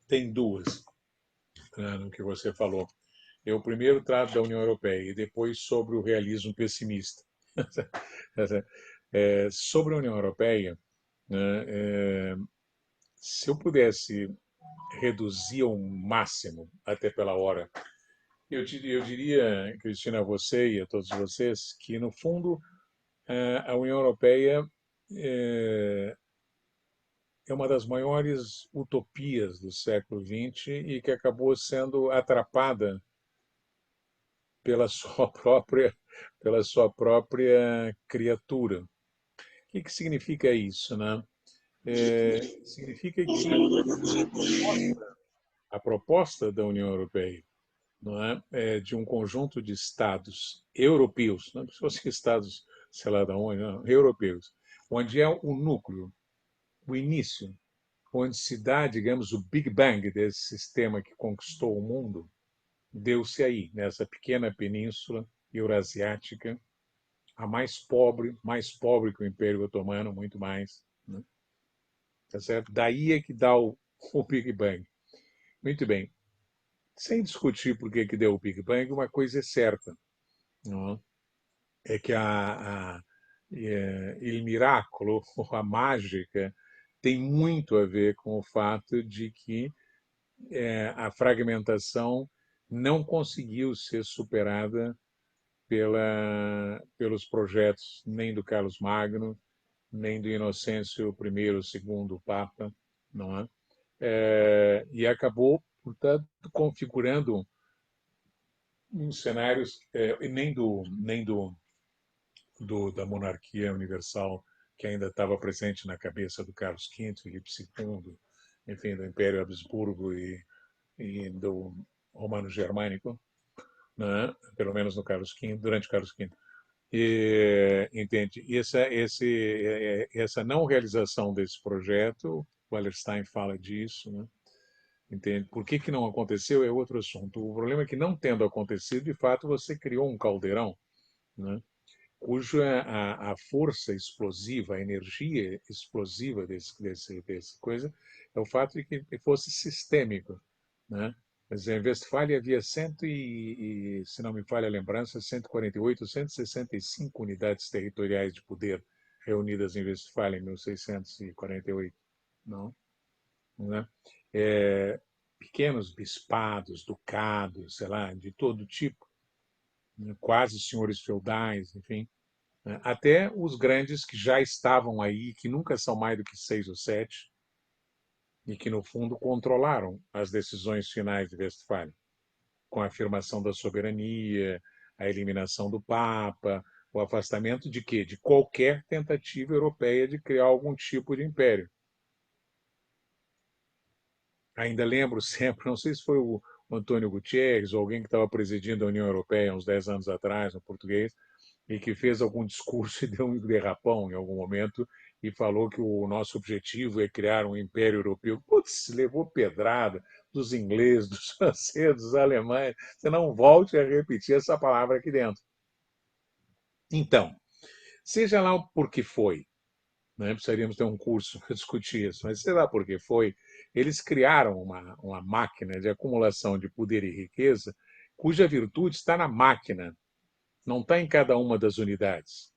Tem duas, no que você falou. Eu primeiro trato da União Europeia e depois sobre o realismo pessimista. Sobre a União Europeia, né, se eu pudesse reduzir ao máximo, até pela hora, eu diria, Cristina, a você e a todos vocês, que, no fundo, a União Europeia é uma das maiores utopias do século XX e que acabou sendo atrapada pela sua própria criatura. O que significa isso, né? Significa que a proposta da União Europeia, não é de um conjunto de estados europeus, não é se fossem estados, sei lá de onde, não, europeus, onde é o núcleo, o início, onde se dá, digamos, o Big Bang desse sistema que conquistou o mundo, deu-se aí, nessa pequena península eurasiática, a mais pobre que o Império Otomano, muito mais. Né? Tá certo? Daí é que dá o Big Bang. Muito bem. Sem discutir por que deu o Big Bang, uma coisa é certa. Não é que il miracolo, a mágica, tem muito a ver com o fato de que a fragmentação não conseguiu ser superada pelos projetos nem do Carlos Magno, nem do Inocêncio I, segundo Papa, não é? E acabou, portanto, configurando uns cenários nem da monarquia universal que ainda estava presente na cabeça do Carlos V, Filipe II, enfim, do Império Habsburgo e do Romano-Germânico, né? Pelo menos no Carlos V, durante Carlos V. Entende? Essa não realização desse projeto, o Wallerstein fala disso, né? Entende? Por que não aconteceu é outro assunto. O problema é que, não tendo acontecido, de fato, você criou um caldeirão, né? Cuja a força explosiva, a energia explosiva desse coisa, é o fato de que fosse sistêmico, né? Mas em Westfália havia se não me falha a lembrança, 148, 165 unidades territoriais de poder reunidas em Westfália em 1648, não? Né? É, pequenos bispados, ducados, sei lá, de todo tipo, né? Quase senhores feudais, enfim, né? Até os grandes que já estavam aí, que nunca são mais do que 6 ou 7, e que, no fundo, controlaram as decisões finais de Westfália, com a afirmação da soberania, a eliminação do Papa, o afastamento de quê? De qualquer tentativa europeia de criar algum tipo de império. Ainda lembro sempre, não sei se foi o Antônio Gutierrez ou alguém que estava presidindo a União Europeia uns 10 anos atrás, um português, e que fez algum discurso e deu um derrapão em algum momento e falou que o nosso objetivo é criar um império europeu. Putz, levou pedrada dos ingleses, dos franceses, dos alemães. Você não volte a repetir essa palavra aqui dentro. Então, seja lá por que foi, né? Precisaríamos ter um curso para discutir isso, mas sei lá por que foi, eles criaram uma máquina de acumulação de poder e riqueza cuja virtude está na máquina, não está em cada uma das unidades.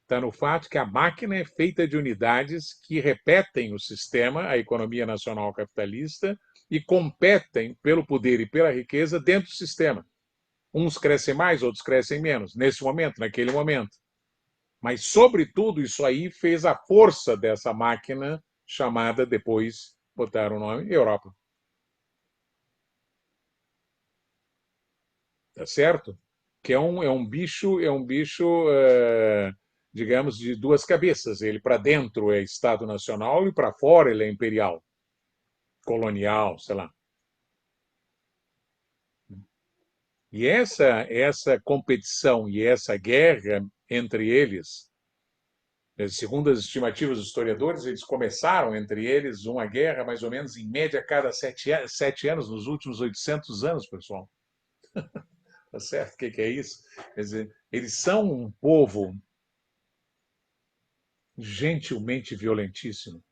Está no fato que a máquina é feita de unidades que repetem o sistema, a economia nacional capitalista, e competem pelo poder e pela riqueza dentro do sistema. Uns crescem mais, outros crescem menos, nesse momento, naquele momento. Mas, sobretudo, isso aí fez a força dessa máquina chamada, depois botaram o nome, Europa. Tá certo? Que é um bicho, digamos, de duas cabeças. Ele para dentro é Estado Nacional e para fora ele é imperial, colonial, sei lá. E essa competição e essa guerra entre eles, segundo as estimativas dos historiadores, eles começaram entre eles uma guerra mais ou menos em média a cada 7 anos, nos últimos 800 anos, pessoal. Tá certo? O que é isso? Quer dizer, eles são um povo gentilmente violentíssimo.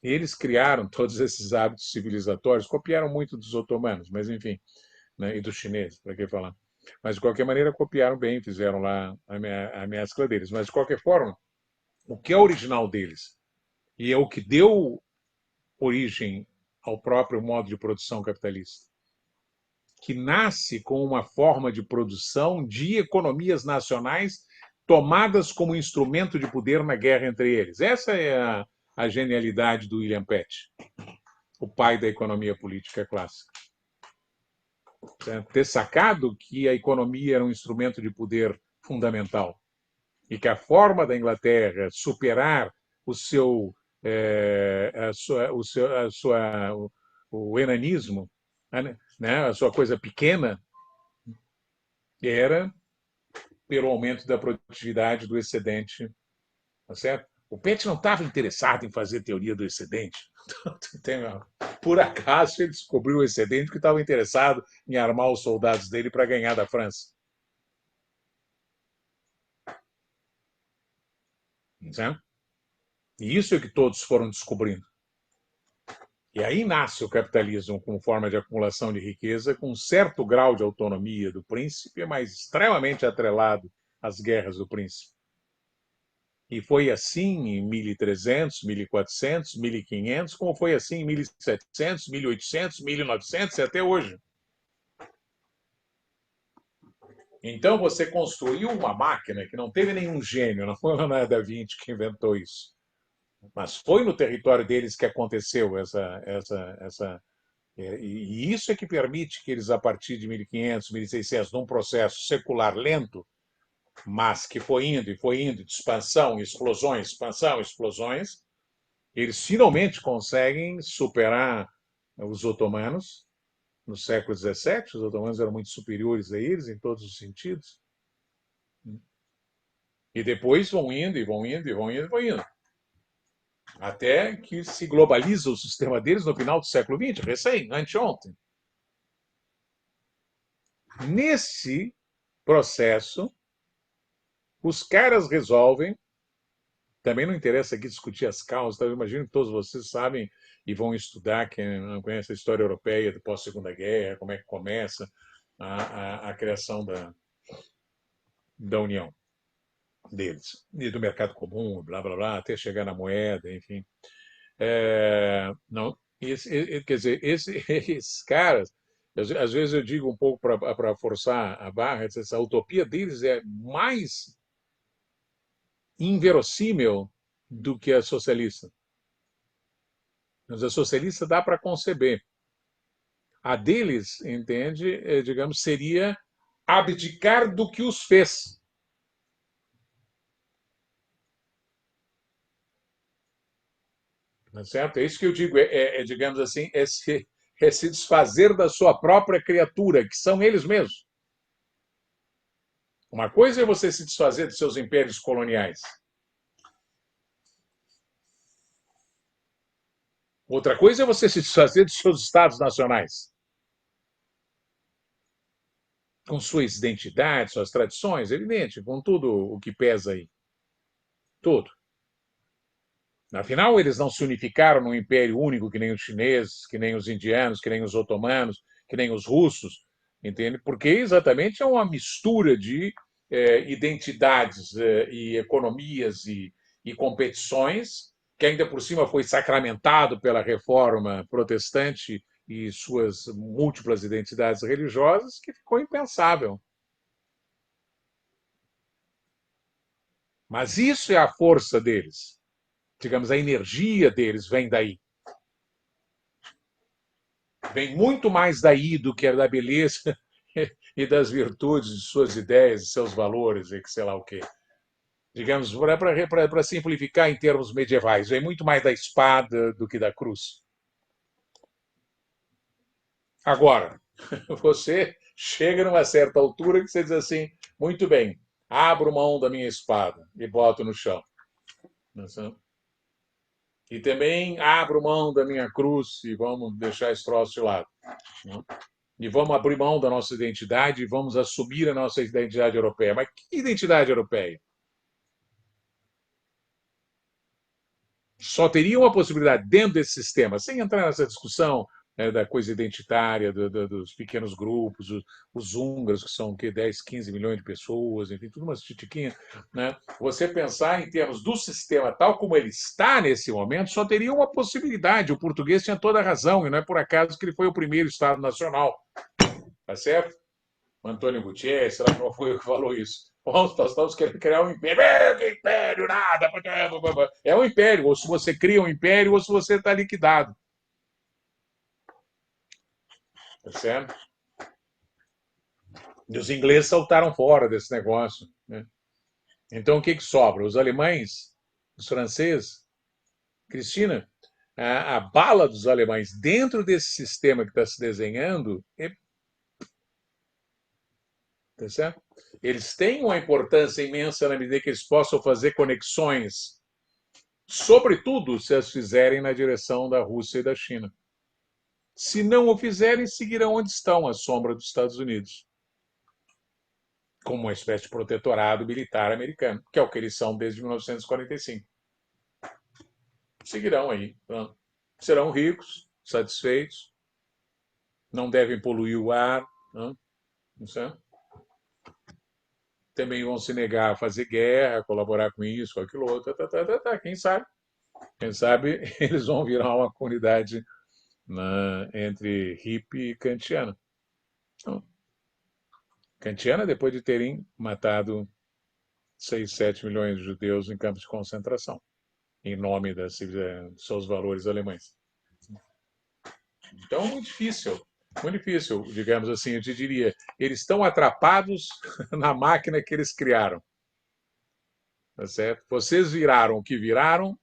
Eles criaram todos esses hábitos civilizatórios, copiaram muito dos otomanos, mas enfim, né, e dos chineses, para que falar. Mas de qualquer maneira copiaram bem, fizeram lá a mescla deles. Mas de qualquer forma, o que é original deles e é o que deu origem ao próprio modo de produção capitalista, que nasce com uma forma de produção de economias nacionais tomadas como instrumento de poder na guerra entre eles. Essa é a genialidade do William Penn, o pai da economia política clássica. Ter sacado que a economia era um instrumento de poder fundamental e que a forma da Inglaterra superar o seu, o enanismo, né, a sua coisa pequena, era pelo aumento da produtividade do excedente, tá certo? O Pet não estava interessado em fazer teoria do excedente. Por acaso ele descobriu o excedente porque estava interessado em armar os soldados dele para ganhar da França. Né? E isso é que todos foram descobrindo. E aí nasce o capitalismo como forma de acumulação de riqueza, com um certo grau de autonomia do príncipe, mas extremamente atrelado às guerras do príncipe. E foi assim em 1300, 1400, 1500, como foi assim em 1700, 1800, 1900 e até hoje. Então você construiu uma máquina que não teve nenhum gênio, não foi o Leonardo da Vinci que inventou isso. Mas foi no território deles que aconteceu essa e isso é que permite que eles, a partir de 1500, 1600, num processo secular lento, mas que foi indo, de expansão, explosões, eles finalmente conseguem superar os otomanos. No século XVII, os otomanos eram muito superiores a eles em todos os sentidos. E depois vão indo, e vão indo, e vão indo, e vão indo. Até que se globaliza o sistema deles no final do século XX, anteontem. Nesse processo, os caras resolvem. Também não interessa aqui discutir as causas, tá? Eu imagino que todos vocês sabem e vão estudar, quem não conhece a história europeia do pós-Segunda Guerra, como é que começa a criação da União deles, e do mercado comum, blá, blá, blá, até chegar na moeda, enfim. Não, quer dizer, esses caras, às vezes eu digo um pouco para forçar a barra, essa utopia deles é mais inverossímil do que a socialista. Mas a socialista dá para conceber. A deles, entende, digamos, seria abdicar do que os fez. Não é certo? É isso que eu digo, digamos assim, é se desfazer da sua própria criatura, que são eles mesmos. Uma coisa é você se desfazer dos seus impérios coloniais. Outra coisa é você se desfazer dos seus estados nacionais, com suas identidades, suas tradições, evidente, com tudo o que pesa aí. Tudo. Afinal, eles não se unificaram num império único que nem os chineses, que nem os indianos, que nem os otomanos, que nem os russos, entende? Porque exatamente é uma mistura de identidades e economias e competições, que ainda por cima foi sacramentado pela reforma protestante e suas múltiplas identidades religiosas, que ficou impensável. Mas isso é a força deles. Digamos, a energia deles vem daí. Vem muito mais daí do que da beleza e das virtudes de suas ideias e seus valores, e que sei lá o quê. Digamos, para simplificar em termos medievais, vem muito mais da espada do que da cruz. Agora, você chega numa certa altura que você diz assim, muito bem, abro mão da minha espada e boto no chão. E também abro mão da minha cruz e vamos deixar esse troço de lado. E vamos abrir mão da nossa identidade e vamos assumir a nossa identidade europeia. Mas que identidade europeia? Só teria uma possibilidade dentro desse sistema, sem entrar nessa discussão da coisa identitária, dos pequenos grupos, os húngaros, que são que, 10, 15 milhões de pessoas, enfim, tudo umas titiquinhas. Né? Você pensar em termos do sistema tal como ele está nesse momento, só teria uma possibilidade. O português tinha toda a razão, e não é por acaso que ele foi o primeiro Estado Nacional. Tá certo? Antônio Gutierrez, será que não foi o que falou isso? Nós estamos querendo criar um império. Que império, nada. É um império. Ou se você cria um império, ou se você está liquidado. Tá certo? E os ingleses saltaram fora desse negócio. Né? Então, o que sobra? Os alemães, os franceses. Cristina, a bala dos alemães dentro desse sistema que está se desenhando é. Tá certo? Eles têm uma importância imensa na medida que eles possam fazer conexões, sobretudo se as fizerem na direção da Rússia e da China. Se não o fizerem, seguirão onde estão, à sombra dos Estados Unidos, como uma espécie de protetorado militar americano, que é o que eles são desde 1945. Seguirão aí. Tá? Serão ricos, satisfeitos, não devem poluir o ar, não certo? Também vão se negar a fazer guerra, a colaborar com isso, com aquilo outro, quem sabe? Quem sabe eles vão virar uma comunidade entre hippie e kantiana. Então, kantiana, depois de terem matado 6, 7 milhões de judeus em campos de concentração, em nome dos seus valores alemães. Então, muito difícil, digamos assim, eu te diria. Eles estão atrapados na máquina que eles criaram. Tá certo? Vocês viraram o que viraram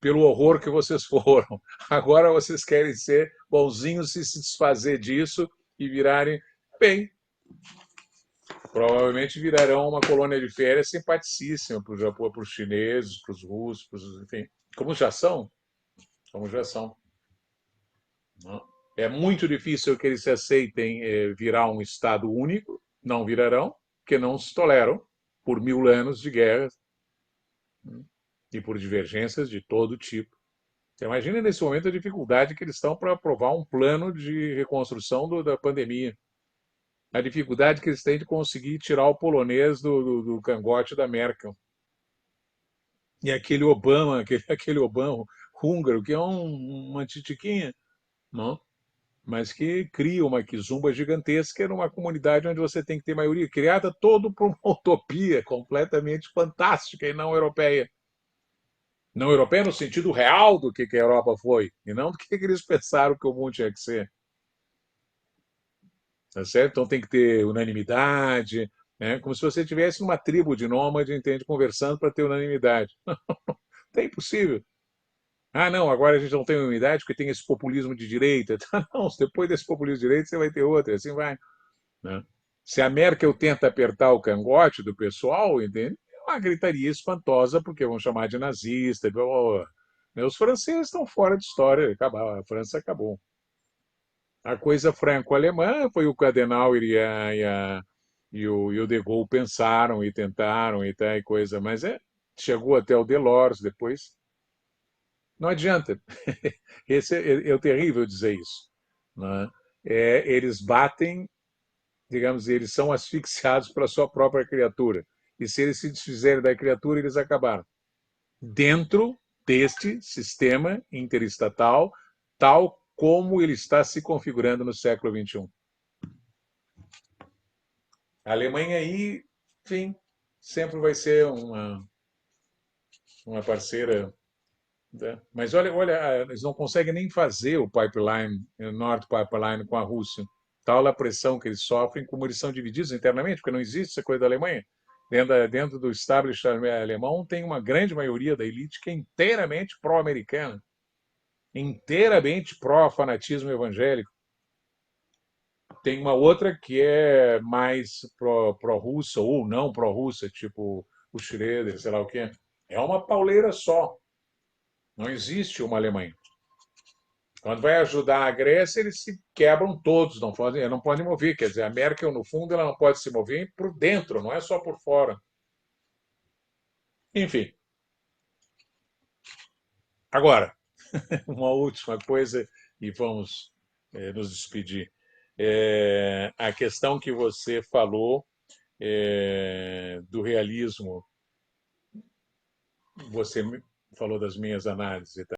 pelo horror que vocês foram. Agora vocês querem ser bonzinhos e se desfazer disso e virarem. Bem, provavelmente virarão uma colônia de férias simpaticíssima para o Japão, para os chineses, para os russos, enfim, como já são. Como já são. É muito difícil que eles se aceitem virar um Estado único, não virarão, porque não se toleram por 1000 anos de guerras e por divergências de todo tipo. Você imagina nesse momento a dificuldade que eles estão para aprovar um plano de reconstrução da pandemia. A dificuldade que eles têm de conseguir tirar o polonês do cangote da Merkel. E aquele Obama, aquele Obama húngaro, que é uma titiquinha, não? Mas que cria uma quizumba gigantesca numa comunidade onde você tem que ter maioria, criada todo por uma utopia completamente fantástica e não europeia. Não europeia no sentido real do que a Europa foi, e não do que eles pensaram que o mundo tinha que ser. Tá certo? Então tem que ter unanimidade, né? Como se você tivesse uma tribo de nômade, entende, conversando para ter unanimidade. É impossível. Ah, não, agora a gente não tem unanimidade porque tem esse populismo de direita. Não, depois desse populismo de direita você vai ter outro, assim vai. Né? Se a Merkel tenta apertar o cangote do pessoal, entende? É uma gritaria espantosa, porque vão chamar de nazista. Os franceses estão fora de história, a França acabou. A coisa franco-alemã foi o que Adenauer e o De Gaulle pensaram e tentaram e tal, e coisa, mas chegou até o Delors depois. Não adianta. Esse é o terrível dizer isso. Né? Eles batem, digamos, eles são asfixiados pela sua própria criatura. E se eles se desfizerem da criatura, eles acabaram. Dentro deste sistema interestatal, tal como ele está se configurando no século XXI. A Alemanha aí, enfim, sempre vai ser uma parceira. Né? Mas olha, eles não conseguem nem fazer o pipeline, o Nord Pipeline com a Rússia. Tal a pressão que eles sofrem, como eles são divididos internamente, porque não existe essa coisa da Alemanha. Dentro do establishment alemão tem uma grande maioria da elite que é inteiramente pró-americana, inteiramente pró-fanatismo evangélico. Tem uma outra que é mais pró-russa ou não pró-russa, tipo o Schroeder, sei lá o quê. É uma pauleira só. Não existe uma Alemanha. Quando vai ajudar a Grécia, eles se quebram todos, não podem mover. Quer dizer, a Merkel, no fundo, ela não pode se mover por dentro, não é só por fora. Enfim, Agora, uma última coisa e vamos nos despedir. A questão que você falou do realismo, você falou das minhas análises e tal.